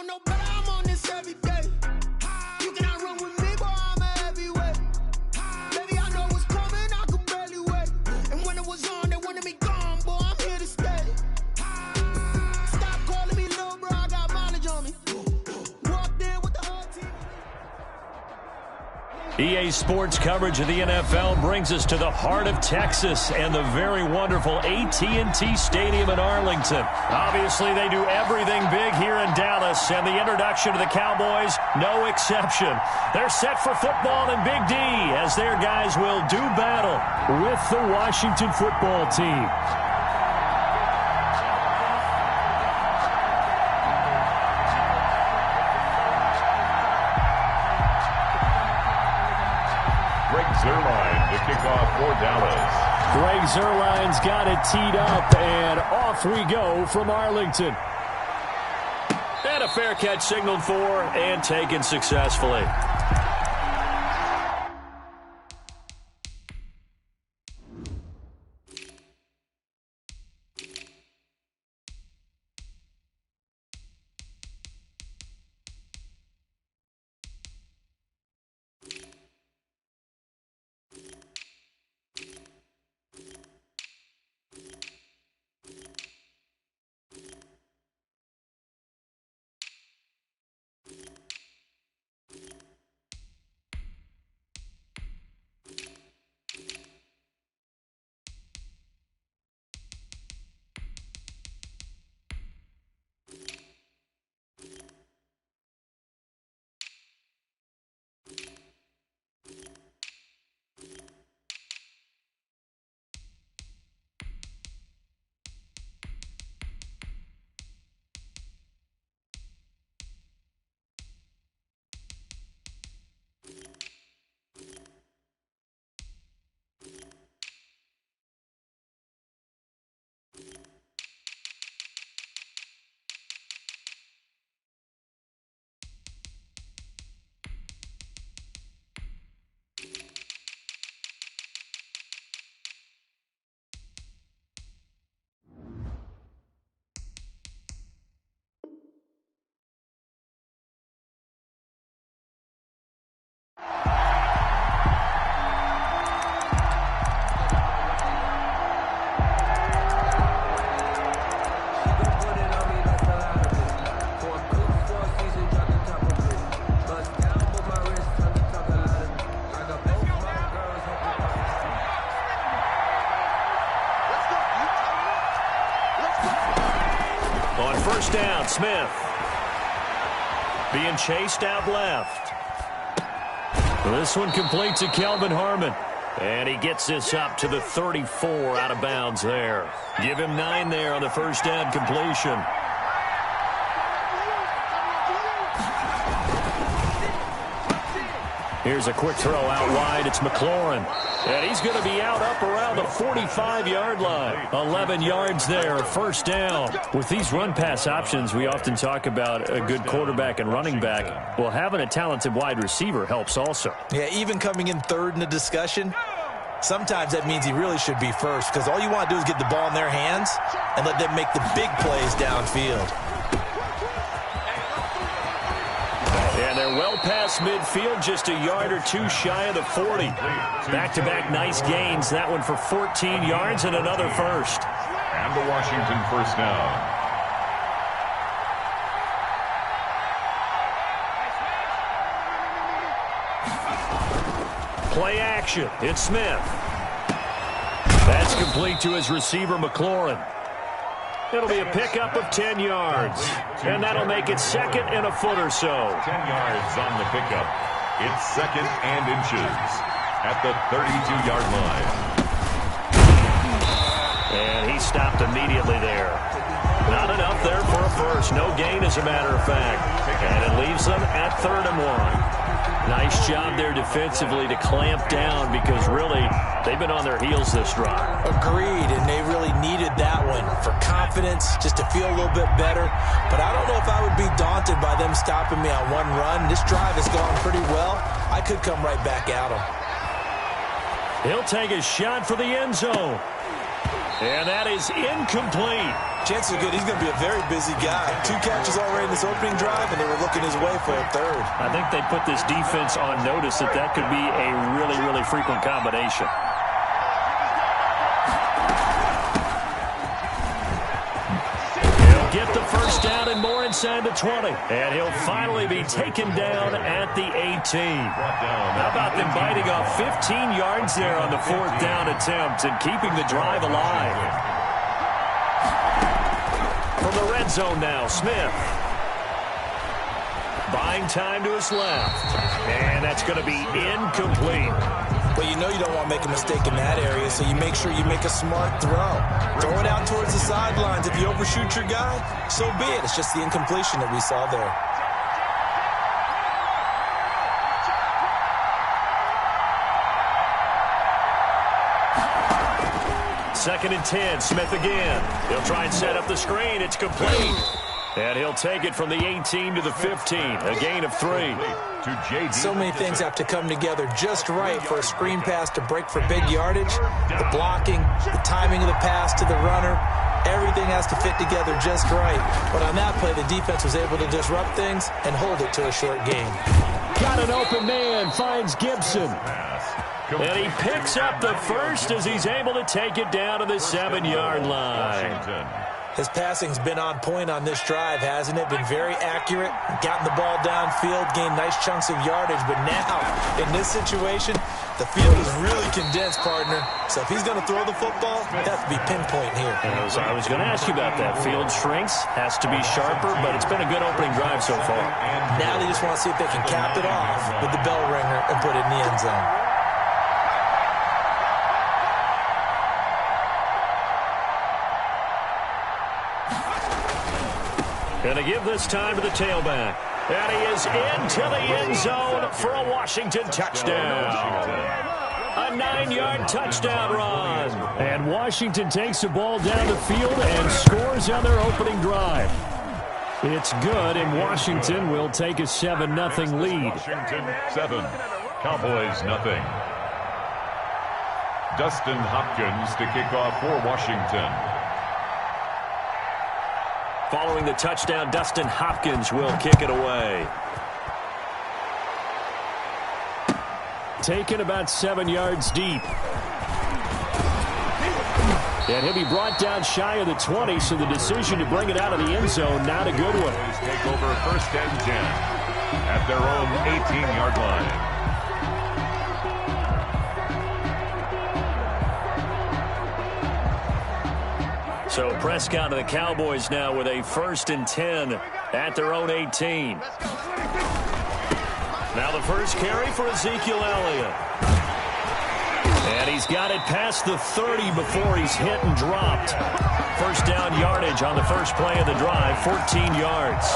don't know, but I'm on this every day. You cannot run with me, boy, I'm a heavyweight. Baby, I know what's coming, I can barely wait. And when it was on, they wanted me gone, boy, I'm here to stay. Stop calling me little bro, I got mileage on me. Walked in with the whole team. EA Sports coverage of the NFL brings us to the heart of Texas and the very wonderful AT&T Stadium in Arlington. Obviously, they do everything big here in Dallas, and the introduction to the Cowboys, no exception. They're set for football in Big D as their guys will do battle with the Washington football team. Zerline to kick off for Dallas. Greg Zerline's got it teed up, and off we go from Arlington. And a fair catch signaled for and taken successfully. On first down, Smith. Being chased out left. This one complete to Kelvin Harmon. And he gets this up to the 34 out of bounds there. Give him 9 there on the first down completion. Here's a quick throw out wide. It's McLaurin. And he's going to be out up around the 45-yard line. 11 yards there, first down. With these run-pass options, we often talk about a good quarterback and running back. Well, having a talented wide receiver helps also. Yeah, even coming in third in the discussion, sometimes that means he really should be first, because all you want to do is get the ball in their hands and let them make the big plays downfield. And they're well past midfield, just a yard or two shy of the 40. Back-to-back nice gains. That one for 14 yards and another first. And the Washington first down. Play action. It's Smith. That's complete to his receiver, McLaurin. It'll be a pickup of 10 yards. And that'll make it second and a foot or so. 10 yards on the pickup. It's second and inches at the 32-yard line. And he stopped immediately there. Not enough there for a first. No gain, as a matter of fact. And it leaves them at 3rd and 1. Nice job there defensively to clamp down, because really they've been on their heels this drive. Agreed, and they really needed that one for confidence, just to feel a little bit better. But I don't know if I would be daunted by them stopping me on one run. This drive has gone pretty well. I could come right back at them. He'll take a shot for the end zone. And that is incomplete. Chances are good he's going to be a very busy guy. 2 catches already in this opening drive, and they were looking his way for a third. I think they put this defense on notice that could be a really, really frequent combination. He'll get the first down and more inside the 20. And he'll finally be taken down at the 18. How about them biting off 15 yards there on the 4th down attempt and keeping the drive alive? From the red zone now, Smith. Buying time to his left. And that's going to be incomplete. But you know you don't want to make a mistake in that area, so you make sure you make a smart throw. Throw it out towards the sidelines. If you overshoot your guy, so be it. It's just the incompletion that we saw there. Second and 10, Smith again. He'll try and set up the screen. It's complete. And he'll take it from the 18 to the 15. A gain of 3. So many things have to come together just right for a screen pass to break for big yardage. The blocking, the timing of the pass to the runner, everything has to fit together just right. But on that play, the defense was able to disrupt things and hold it to a short gain. Got an open man, finds Gibson. And he picks up the first as he's able to take it down to the 7-yard line. His passing's been on point on this drive, hasn't it? Been very accurate, gotten the ball downfield, gained nice chunks of yardage. But now, in this situation, the field is really condensed, partner. So if he's going to throw the football, it has to be pinpoint here. I was going to ask you about that. Field shrinks, has to be sharper, but it's been a good opening drive so far. Now they just want to see if they can cap it off with the bell ringer and put it in the end zone. Going to give this time to the tailback. And he is into the end zone for a Washington touchdown. A 9-yard touchdown run. And Washington takes the ball down the field and scores on their opening drive. It's good, and Washington will take a 7-0 lead. Washington 7, Cowboys 0. Dustin Hopkins to kick off for Washington. Following the touchdown, Dustin Hopkins will kick it away. Taken about 7 yards deep. And he'll be brought down shy of the 20, so the decision to bring it out of the end zone, not a good one. Take over 1st and 10 at their own 18-yard line. So Prescott and the Cowboys now with a 1st and 10 at their own 18. Now the first carry for Ezekiel Elliott. And he's got it past the 30 before he's hit and dropped. First down yardage on the first play of the drive, 14 yards.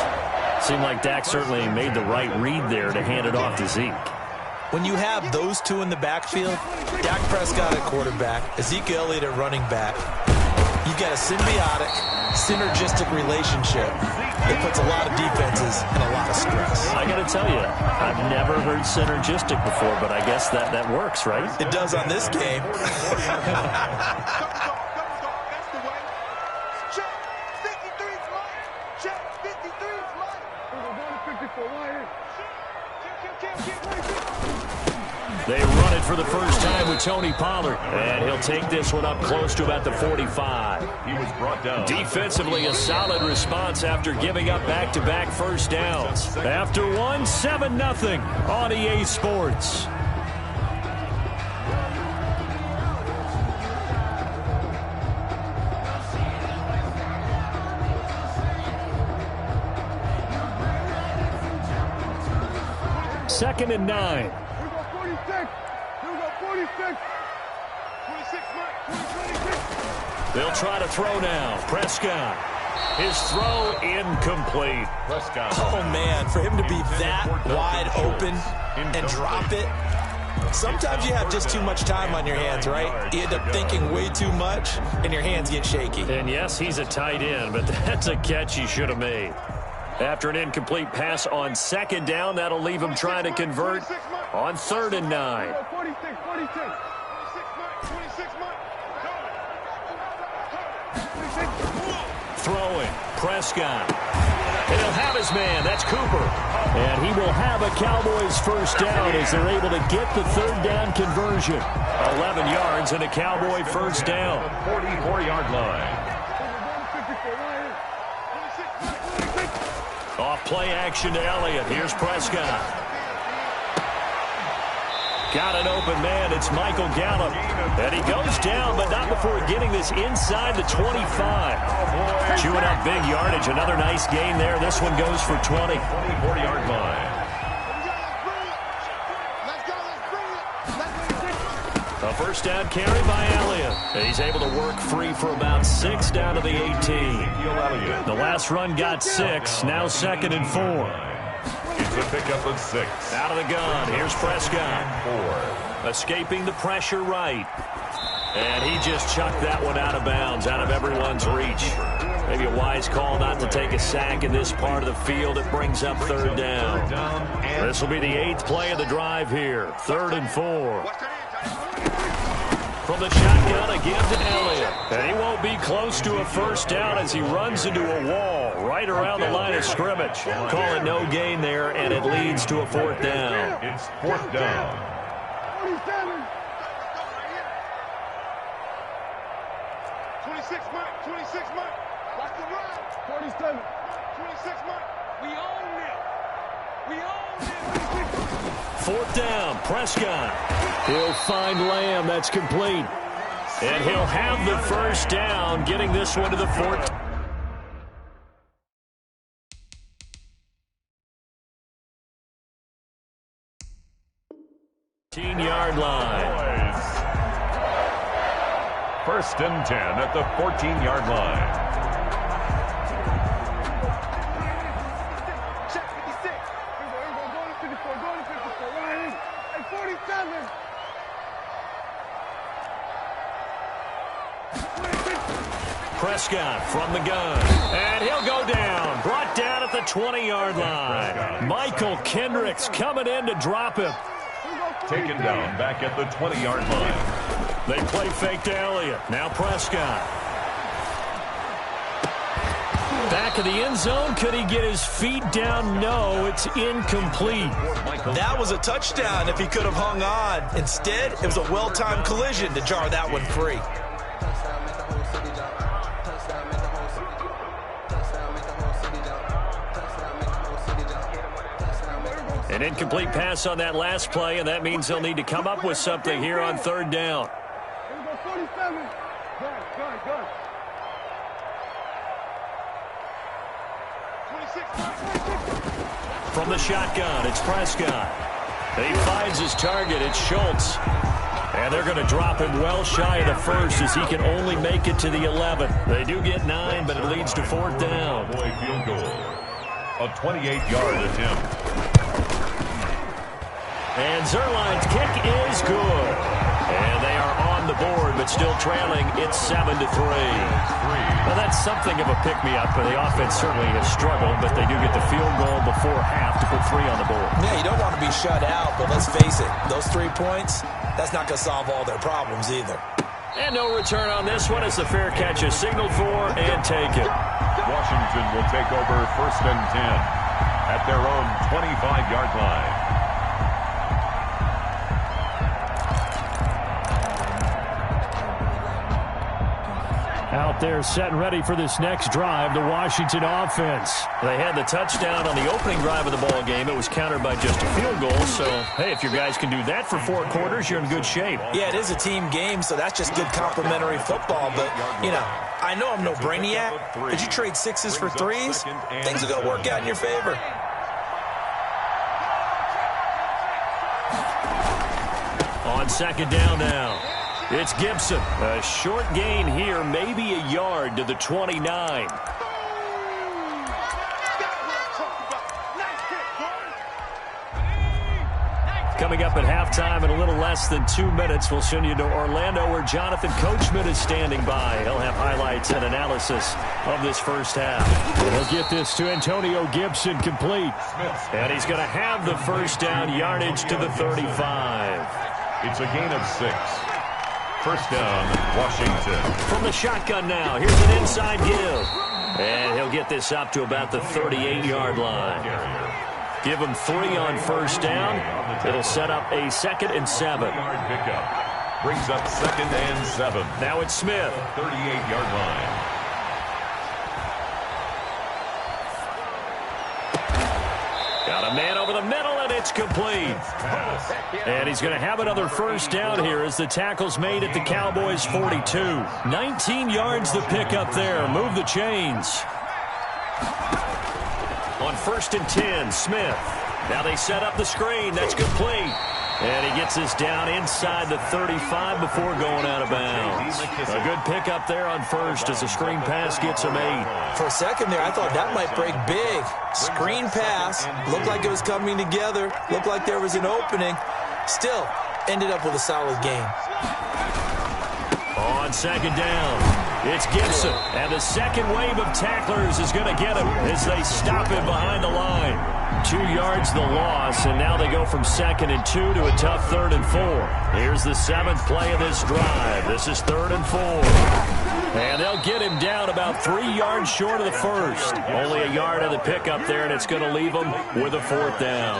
Seemed like Dak certainly made the right read there to hand it off to Zeke. When you have those two in the backfield, Dak Prescott at quarterback, Ezekiel Elliott at running back, you've got a symbiotic, synergistic relationship that puts a lot of defenses in a lot of stress. I got to tell you, I've never heard synergistic before, but I guess that works, right? It does on this game. They run it for the first time with Tony Pollard. And he'll take this one up close to about the 45. He was brought down. Defensively, a solid response after giving up back-to-back first downs. After one, 7-0 on EA Sports. Second and 9. They'll try to throw now. Prescott. His throw incomplete. Prescott. Oh, man, for him to be that wide open and drop it. Sometimes you have just too much time on your hands, right? You end up thinking way too much, and your hands get shaky. And yes, he's a tight end, but that's a catch he should have made. After an incomplete pass on second down, that'll leave him trying to convert on 3rd and 9. throwing. Prescott. And he'll have his man. That's Cooper. And he will have a Cowboys first down as they're able to get the third down conversion. 11 yards and a Cowboy first down. 44-yard line. Off play action to Elliott. Here's Prescott. Got an open man. It's Michael Gallup. And he goes down, but not before getting this inside the 25. Chewing up big yardage. Another nice gain there. This one goes for 20. 24-yard line. A first down carry by Elliott. He's able to work free for about 6 down to the 18. The last run got 6. Now 2nd and 4. It's a pickup of 6. Out of the gun. Here's Prescott. 4. Escaping the pressure right. And he just chucked that one out of bounds, out of everyone's reach. Maybe a wise call not to take a sack in this part of the field. It brings up third down. This will be the 8th play of the drive here. 3rd and 4. From the shotgun again to Elliott. And he won't be close to a first down as he runs into a wall right around the line of scrimmage. Call it no gain there, and it leads to a 4th down. It's 4th down. 26 Mike, 26 Mike. Watch the run. 47. 26 Mike. We own it. We own it. 4th down, Prescott. He'll find Lamb. That's complete. And he'll have the first down, getting this one to the 14. Yard line. First and 10 at the 14-yard line. Check 56. Going to 54. Going to 54. Right in. And 47. Prescott from the gun. And he'll go down. Brought down at the 20-yard line. Michael Kendricks coming in to drop him. Taken down back at the 20-yard line. They play fake to Elliott. Now Prescott. Back of the end zone. Could he get his feet down? No, it's incomplete. That was a touchdown if he could have hung on. Instead, it was a well-timed collision to jar that one free. An incomplete pass on that last play, and that means they'll need to come up with something here on 3rd down. From the shotgun, it's Prescott. He finds his target. It's Schultz. And they're going to drop him well shy of the first as he can only make it to the 11. They do get 9, but it leads to 4th down. Boy, field goal. A 28-yard attempt. And Zerline's kick is good. And they are on the board, but still trailing. It's 7-3. Well, that's something of a pick-me-up. The offense certainly has struggled, but they do get the field goal before half to put 3 on the board. Yeah, you don't want to be shut out, but let's face it, those 3 points, that's not going to solve all their problems either. And no return on this one as the fair catch is signaled for and taken. Washington will take over 1st and 10 at their own 25-yard line. Out there set and ready for this next drive, the Washington offense. They had the touchdown on the opening drive of the ball game. It was countered by just a field goal. So, hey, if your guys can do that for 4 quarters, you're in good shape. Yeah, it is a team game, so that's just good complimentary football. But, you know, I know I'm no brainiac, but you trade 6s for 3s, things are going to work out in your favor. On 2nd down now. It's Gibson. A short gain here, maybe a yard to the 29. Coming up at halftime in a little less than 2 minutes, we'll send you to Orlando where Jonathan Coachman is standing by. He'll have highlights and analysis of this first half. He'll get this to Antonio Gibson complete. And he's going to have the first down yardage to the 35. It's a gain of 6. First down, Washington. From the shotgun now. Here's an inside give. And he'll get this up to about the 38-yard line. Give him 3 on first down. It'll set up a 2nd and 7. Pickup brings up 2nd and 7. Now it's Smith. 38-yard line. Got a man over the middle, and it's complete. And he's going to have another first down here as the tackle's made at the Cowboys' 42. 19 yards the pickup there. Move the chains. On 1st and 10, Smith. Now they set up the screen. That's complete. And he gets this down inside the 35 before going out of bounds. A good pickup there on first as the screen pass gets him 8. For a second there, I thought that might break big. Screen pass. Looked like it was coming together. Looked like there was an opening. Still, ended up with a solid gain. On 2nd down, it's Gibson. And the second wave of tacklers is going to get him as they stop him behind the line. 2 yards the loss, and now they go from 2nd and 2 to a tough 3rd and 4. Here's the 7th play of this drive. This is 3rd and 4. And they'll get him down about 3 yards short of the first. Only a yard of the pickup there, and it's going to leave them with a 4th down.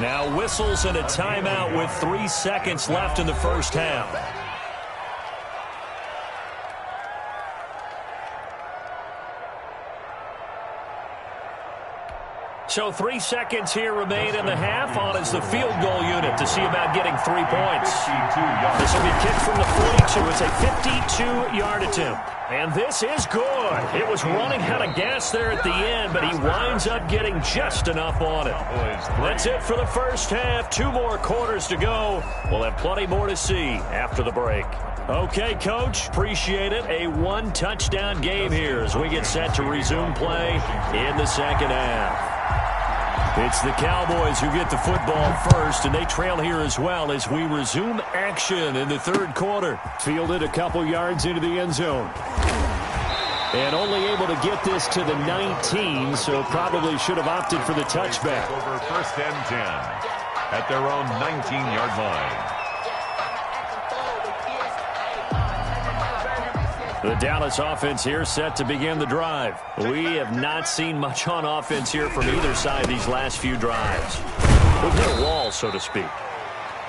Now whistles and a timeout with 3 seconds left in the first half. So 3 seconds here remain in the half. On is the field goal unit to see about getting 3 points. This will be kicked from the 42. It's a 52-yard attempt. And this is good. It was running out of gas there at the end, but he winds up getting just enough on it. That's it for the first half. 2 more quarters to go. We'll have plenty more to see after the break. Okay, Coach, appreciate it. A 1-touchdown game here as we get set to resume play in the second half. It's the Cowboys who get the football first, and they trail here as well as we resume action in the 3rd quarter. Fielded a couple yards into the end zone. And only able to get this to the 19, so probably should have opted for the touchback. Over 1st and 10 at their own 19-yard line. The Dallas offense here set to begin the drive. We have not seen much on offense here from either side these last few drives. We've hit a wall, so to speak.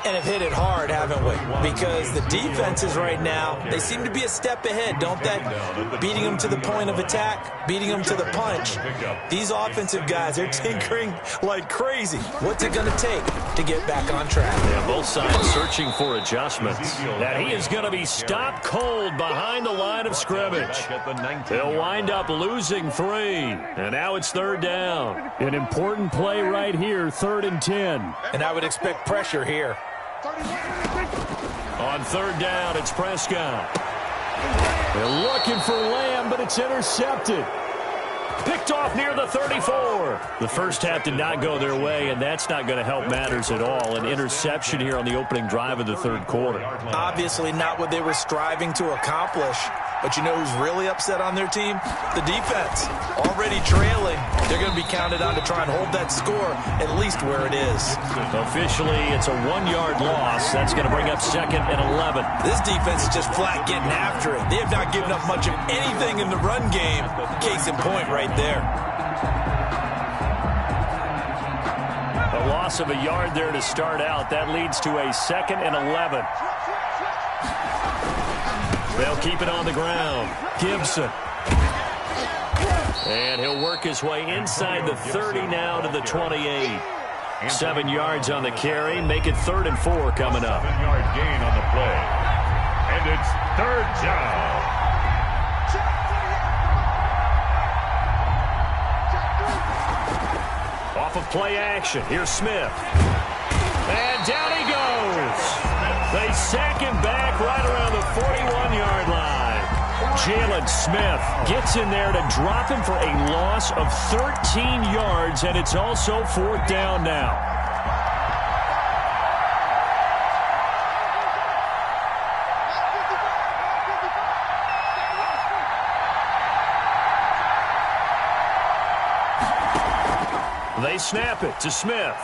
And have hit it hard, haven't we? Because the defenses right now, they seem to be a step ahead, don't they? Beating them to the point of attack, beating them to the punch. These offensive guys, they're tinkering like crazy. What's it going to take to get back on track? Yeah, both sides searching for adjustments. That he is going to be stopped cold behind the line of scrimmage. They'll wind up losing 3. And now it's 3rd down. An important play right here, 3rd and 10. And I would expect pressure here. On 3rd down, it's Prescott. They're looking for Lamb, but it's intercepted. Picked off near the 34. The first half did not go their way, and that's not going to help matters at all. An interception here on the opening drive of the 3rd quarter. Obviously not what they were striving to accomplish. But you know who's really upset on their team? The defense. Already trailing. They're going to be counted on to try and hold that score at least where it is. Officially, it's a 1-yard loss. That's going to bring up 2nd and 11. This defense is just flat getting after it. They have not given up much of anything in the run game. Case in point right there. A loss of a yard there to start out. That leads to a 2nd and 11. They'll keep it on the ground. Gibson. And he'll work his way inside the 30 now to the 28. 7 yards on the carry. Make it 3rd and 4 coming up. 7-yard gain on the play. And it's 3rd down. Off of play action. Here's Smith. And down he goes. They sack him back right around the 41-yard line. Jalen Smith gets in there to drop him for a loss of 13 yards, and it's also 4th down now. They snap it to Smith.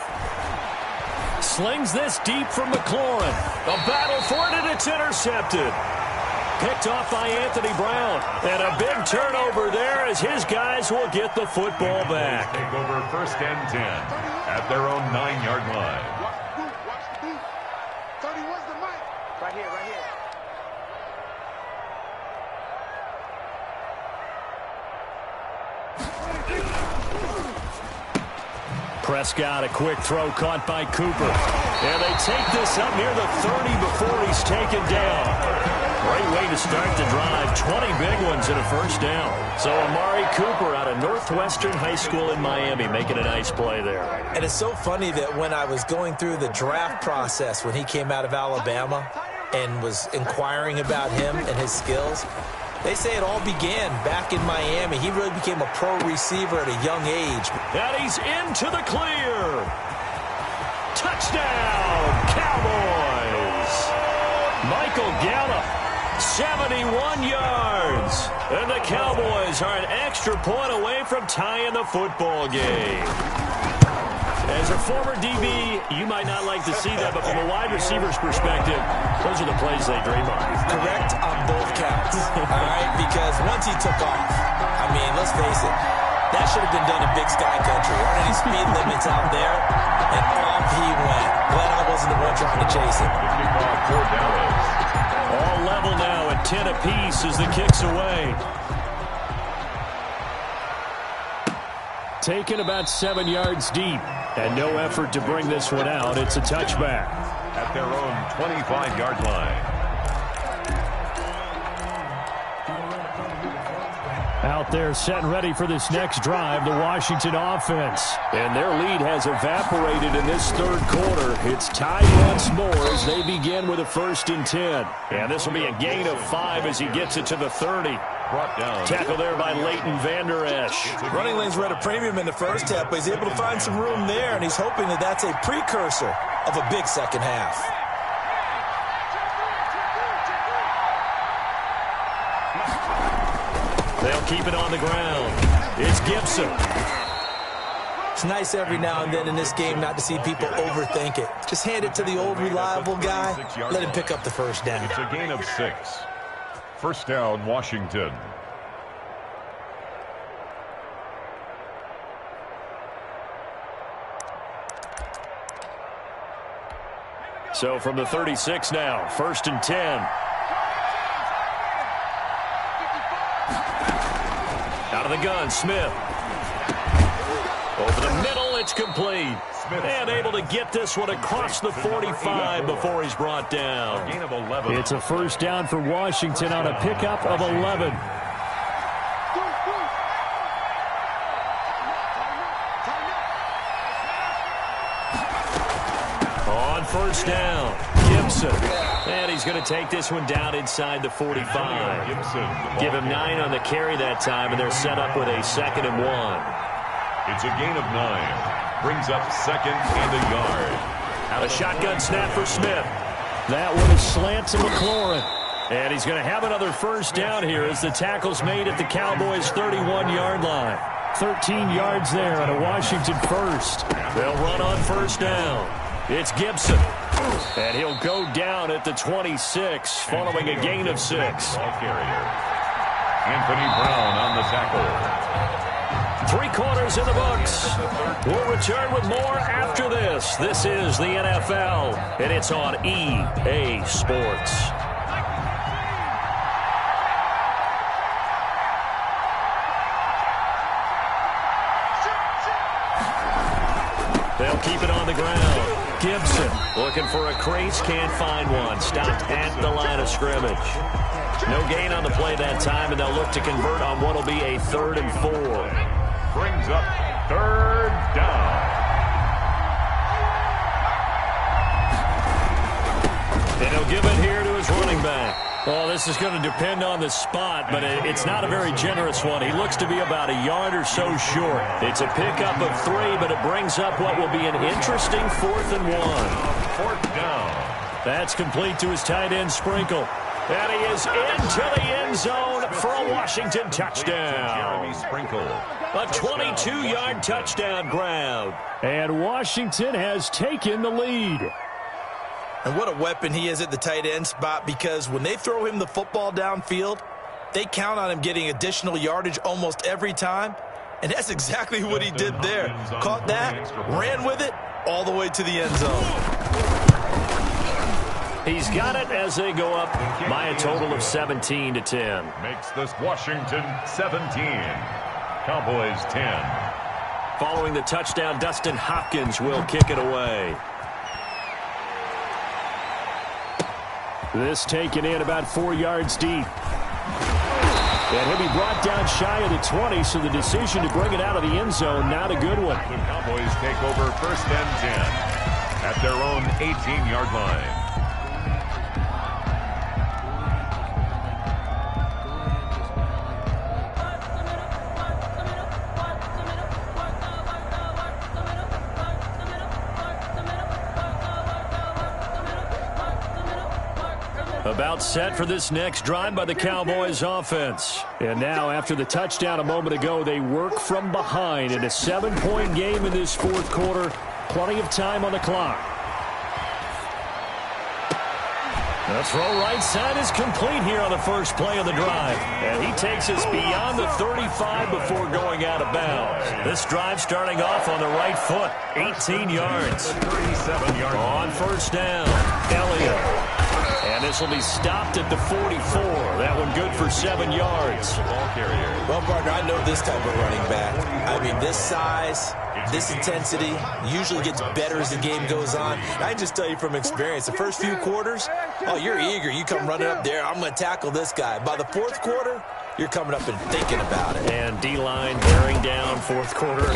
Slings this deep from McLaurin. A battle for it, and it's intercepted. picked off by Anthony Brown. And a big turnover there as his guys will get the football back. Take over 1st and 10 at their own 9-yard line. Watch the boot. 31's the mic. Right here, right here. Prescott, a quick throw caught by Cooper. And they take this up near the 30 before he's taken down. Great way to start the drive. 20 big ones and a first down. So Amari Cooper out of Northwestern High School in Miami making a nice play there. And it's so funny that when I was going through the draft process when he came out of Alabama and was inquiring about him and his skills, they say it all began back in Miami. He really became a pro receiver at a young age. And he's into the clear. Touchdown, Cowboys. Michael Gallup, 71 yards. And the Cowboys are an extra point away from tying the football game. As a former DB, you might not like to see that, but from a wide receiver's perspective, those are the plays they dream of. Correct on both counts, all right? Because once he took off, I mean, let's face it, that should have been done in Big Sky Country. There aren't any speed limits out there, and off he went. Glad I wasn't the one trying to chase him. All level now at 10 apiece as the kick's away. Taken about 7 yards deep, and no effort to bring this one out. It's a touchback. At their own 25-yard line. Out there set and ready for this next drive, the Washington offense. And their lead has evaporated in this third quarter. It's tied once more as they begin with a 1st and 10. And this will be a gain of 5 as he gets it to the 30. Brought down. Tackle there by Leighton Vander Esch. Running lanes were at a premium in the first half, but he's able to find some room there, and he's hoping that that's a precursor of a big second half. They'll keep it on the ground. It's Gibson. It's nice every now and then in this game not to see people overthink it. Just hand it to the old reliable guy. Let him pick up the first down. It's a gain of 6. 1st down, Washington. So from the 36 now, 1st and 10. Out of the gun, Smith. Over the middle, it's complete. And able to get this one across the 45 before he's brought down. Gain of 11. It's a first down for Washington on a pickup of 11. On 1st down, Gibson. And he's going to take this one down inside the 45. Give him 9 on the carry that time, and they're set up with a 2nd and 1. It's a gain of 9. Brings up 2nd and a yard. A shotgun snap for Smith. That one is slant to McLaurin. And he's going to have another first down here as the tackle's made at the Cowboys' 31-yard line. 13 yards there on a Washington first. They'll run on 1st down. It's Gibson. And he'll go down at the 26 following a gain of 6. Anthony Brown on the tackle. 3 quarters in the books. We'll return with more after this. This is the NFL, and it's on EA Sports. They'll keep it on the ground. Gibson looking for a crease, can't find one. Stopped at the line of scrimmage. No gain on the play that time, and they'll look to convert on what will be a 3rd and 4. Brings up 3rd down. And he'll give it here to his running back. Well, this is going to depend on the spot, but it's not a very generous one. He looks to be about a yard or so short. It's a pickup of 3, but it brings up what will be an interesting 4th and 1. 4th down. That's complete to his tight end, Sprinkle. And he is into the end zone for a Washington touchdown. Sprinkle. A 22-yard touchdown grab. And Washington has taken the lead. And what a weapon he is at the tight end spot, because when they throw him the football downfield, they count on him getting additional yardage almost every time. And that's exactly what he did there. Caught that, ran with it, all the way to the end zone. He's got it as they go up by a total of 17-10. Makes this Washington 17. Cowboys 10. Following the touchdown, Dustin Hopkins will kick it away. This taken in about 4 yards deep. And he'll be brought down shy of the 20, so the decision to bring it out of the end zone, not a good one. The Cowboys take over 1st and 10 at their own 18-yard line. About set for this next drive by the Cowboys offense. And now, after the touchdown a moment ago, they work from behind in a 7-point game in this 4th quarter. Plenty of time on the clock. The throw right side is complete here on the first play of the drive. And he takes us beyond the 35 before going out of bounds. This drive starting off on the right foot. 18 yards. 37 yards. On 1st down, Elliott. And this will be stopped at the 44. That one good for 7 yards. Well, partner, I know this type of running back. I mean, this size, this intensity usually gets better as the game goes on. And I can just tell you from experience, the first few quarters, oh, you're eager. You come running up there, I'm going to tackle this guy. By the 4th quarter, you're coming up and thinking about it. And D-line bearing down 4th quarter.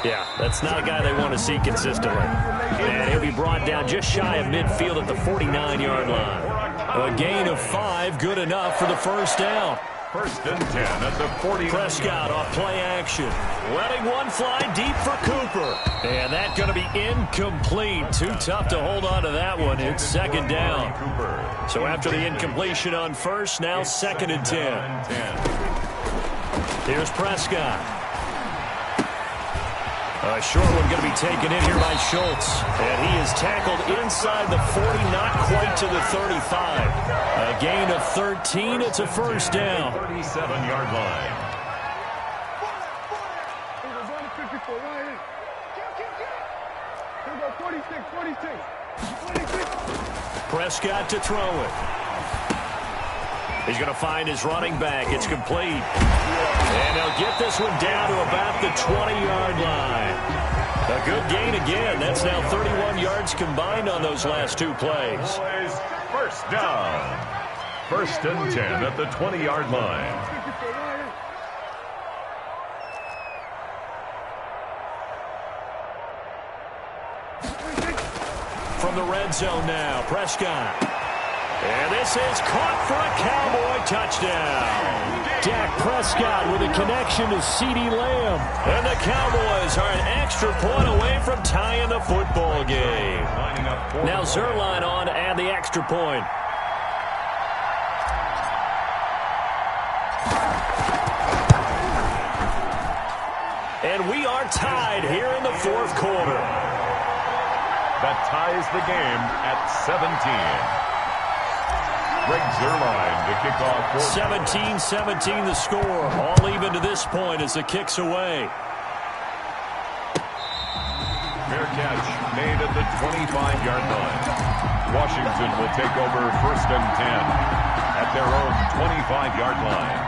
Yeah, that's not a guy they want to see consistently. And he'll be brought down just shy of midfield at the 49-yard line. A gain of 5, good enough for the 1st down. 1st and 10 at the 40. Prescott off play action. Letting one fly deep for Cooper. And that's going to be incomplete. Too tough to hold on to that one. It's 2nd down. So after the incompletion on 1st, now 2nd and 10. Here's Prescott. A short one going to be taken in here by Schultz. And he is tackled inside the 40, not quite to the 35. A gain of 13. It's a 1st down. 37-yard line. Prescott to throw it. He's going to find his running back. It's complete. And they'll get this one down to about the 20-yard line. A good gain again. That's now 31 yards combined on those last 2 plays. 1st down. 1st and 10 at the 20-yard line. From the red zone now, Prescott. And this is caught for a Cowboy touchdown. Dak Prescott with a connection to CeeDee Lamb. And the Cowboys are an extra point away from tying the football game. Now Zerline on to add the extra point. And we are tied here in the 4th quarter. That ties the game at 17. Greg Zerline to kick off. 17-17 the score. All even to this point as the kick's away. Fair catch made at the 25-yard line. Washington will take over 1st and 10 at their own 25-yard line.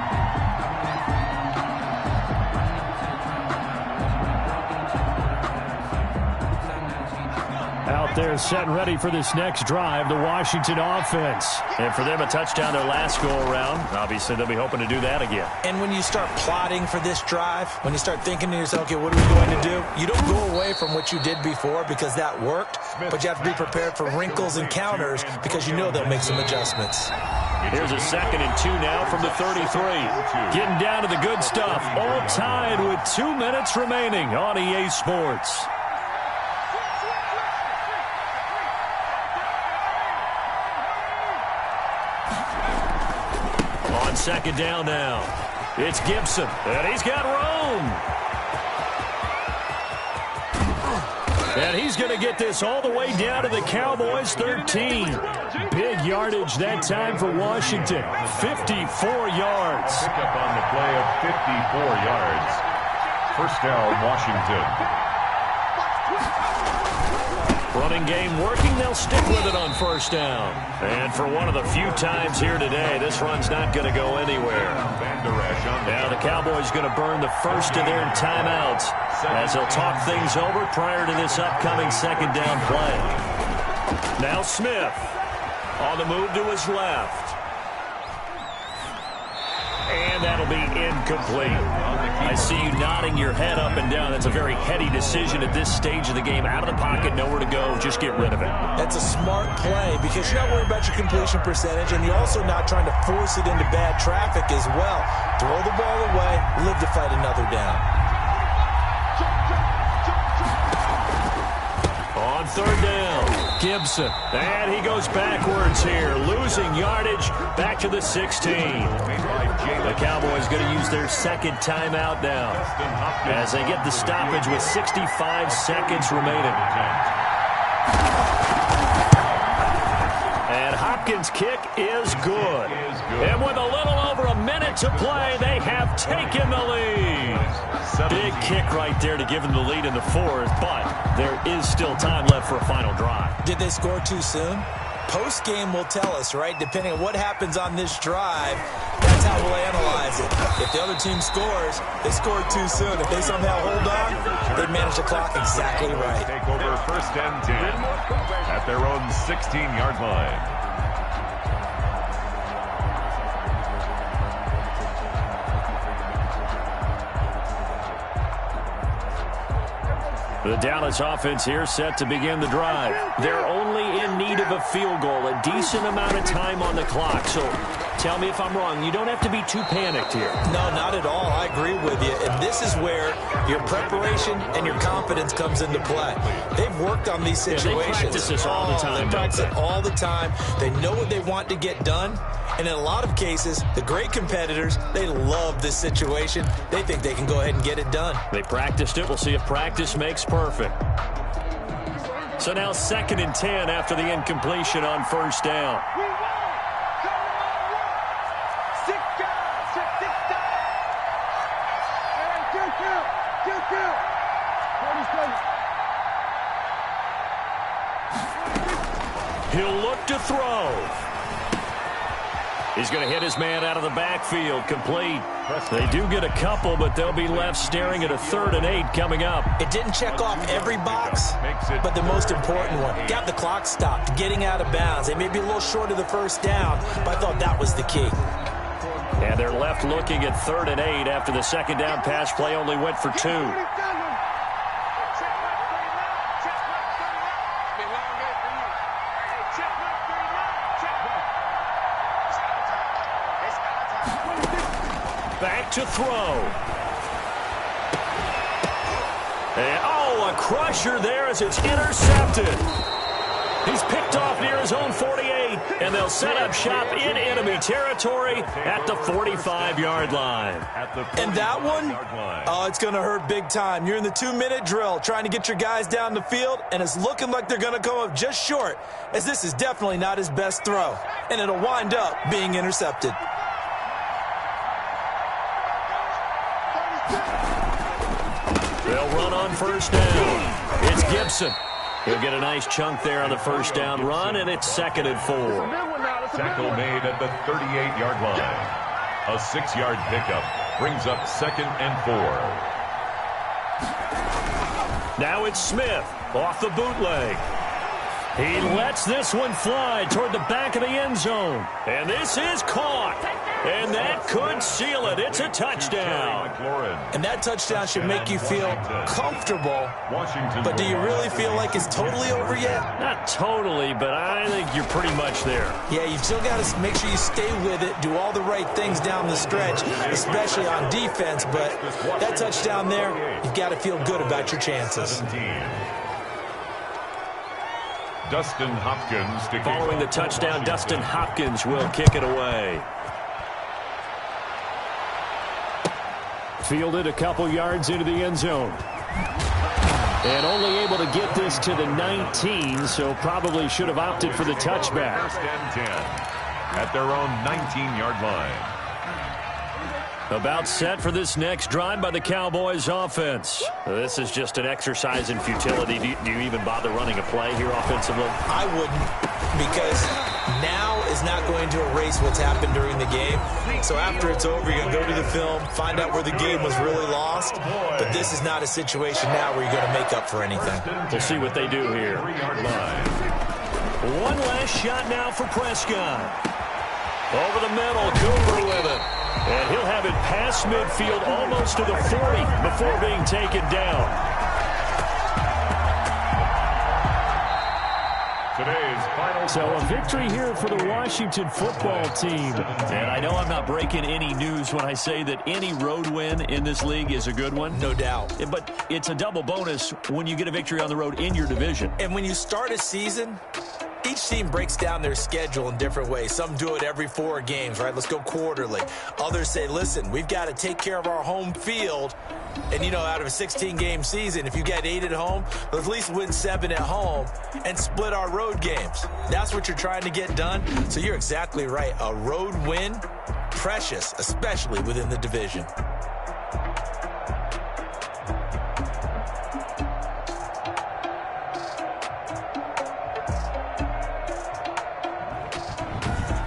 Out there set and ready for this next drive, the Washington offense. And for them, a touchdown their last go-around. Obviously, they'll be hoping to do that again. And when you start plotting for this drive, when you start thinking to yourself, okay, what are we going to do? You don't go away from what you did before because that worked, but you have to be prepared for wrinkles and counters because you know they'll make some adjustments. Here's a 2nd and 2 now from the 33. Getting down to the good stuff. All tied with 2 minutes remaining on EA Sports. On 2nd down now. It's Gibson. And he's got room. And he's going to get this all the way down to the Cowboys' 13. Big yardage that time for Washington. 54 yards. Pick up on the play of 54 yards. First down, Washington. Running game working. They'll stick with it on first down. And for one of the few times here today, this run's not going to go anywhere. Now the Cowboys going to burn the first of their timeouts as they'll talk things over prior to this upcoming second down play. Now Smith on the move to his left. And that'll be incomplete. I see you nodding your head up and down. That's a very heady decision at this stage of the game. Out of the pocket, nowhere to go. Just get rid of it. That's a smart play because you're not worried about your completion percentage, and you're also not trying to force it into bad traffic as well. Throw the ball away, live to fight another down. On third down, Gibson. And he goes backwards here, losing yardage back to the 16. The Cowboys going to use their second timeout now as they get the stoppage with 65 seconds remaining. And Hopkins' kick is good. And with a little over a minute to play, they have taken the lead. Big kick right there to give them the lead in the fourth, but there is still time left for a final drive. Did they score too soon? Post-game will tell us, right? Depending on what happens on this drive, that's how we'll analyze it. If the other team scores, they scored too soon. If they somehow hold on, they manage the clock exactly right. Take over first and 10 at their own 16-yard line. The Dallas offense here set to begin the drive. They're only in need of a field goal, a decent amount of time on the clock. So tell me if I'm wrong. You don't have to be too panicked here. No, not at all. I agree with you. And this is where your preparation and your confidence comes into play. They've worked on these situations. Yeah, they practice this all the time. They practice it all the time. They know what they want to get done. And in a lot of cases, the great competitors, they love this situation. They think they can go ahead and get it done. They practiced it. We'll see if practice makes perfect. So now 2nd and 10 after the incompletion on first down. He'll look to throw. He's going to hit his man out of the backfield, complete. They do get a couple, but they'll be left staring at a 3rd and 8 coming up. It didn't check off every box, but the most important one. Got the clock stopped, getting out of bounds. They may be a little short of the first down, but I thought that was the key. And they're left looking at 3rd and 8 after the second down pass play only went for 2. Back to throw. And, a crusher there as it's intercepted. He's picked off near his own 48, and they'll set up shop in enemy territory at the 45-yard line. And that one, it's going to hurt big time. You're in the 2-minute drill trying to get your guys down the field, and it's looking like they're going to come up just short, as this is definitely not his best throw, and it'll wind up being intercepted. They'll run on first down. It's Gibson. He'll get a nice chunk there on the first down run, and it's 2nd and 4. Tackle made at the 38-yard line. A 6-yard pickup brings up 2nd and 4. Now it's Smith off the bootleg. He lets this one fly toward the back of the end zone. And this is caught. And that could seal it. It's a touchdown. And that touchdown should make you feel comfortable. But do you really feel like it's totally over yet? Not totally, but I think you're pretty much there. Yeah, you've still got to make sure you stay with it, do all the right things down the stretch, especially on defense. But that touchdown there, you've got to feel good about your chances. Dustin Hopkins. Following the touchdown, Dustin Hopkins will kick it away. Fielded a couple yards into the end zone. And only able to get this to the 19, so probably should have opted for the touchback. First and 10 at their own 19-yard line. About set for this next drive by the Cowboys offense. This is just an exercise in futility. Do you even bother running a play here offensively? I wouldn't, because now is not going to erase what's happened during the game. So after it's over, you're going to go to the film, find out where the game was really lost. But this is not a situation now where you're going to make up for anything. We'll see what they do here. One last shot now for Prescott. Over the middle, Cooper with it. And he'll have it past midfield almost to the 40 before being taken down. Today's final. So a victory here for the Washington football team. And I know I'm not breaking any news when I say that any road win in this league is a good one. No doubt. But it's a double bonus when you get a victory on the road in your division. And when you start a season, each team breaks down their schedule in different ways. Some do it every 4 games, right? Let's go quarterly. Others say, listen, we've got to take care of our home field. And, you know, out of a 16-game season, if you get 8 at home, let's at least win 7 at home and split our road games. That's what you're trying to get done. So you're exactly right. A road win, precious, especially within the division.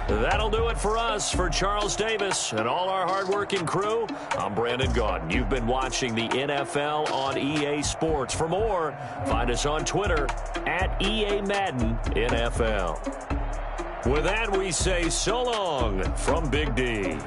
That'll do it for us. For Charles Davis and all our hardworking crew, I'm Brandon Gaudin. You've been watching the NFL on EA Sports. For more, find us on Twitter at EA Madden NFL. With that, we say so long from Big D.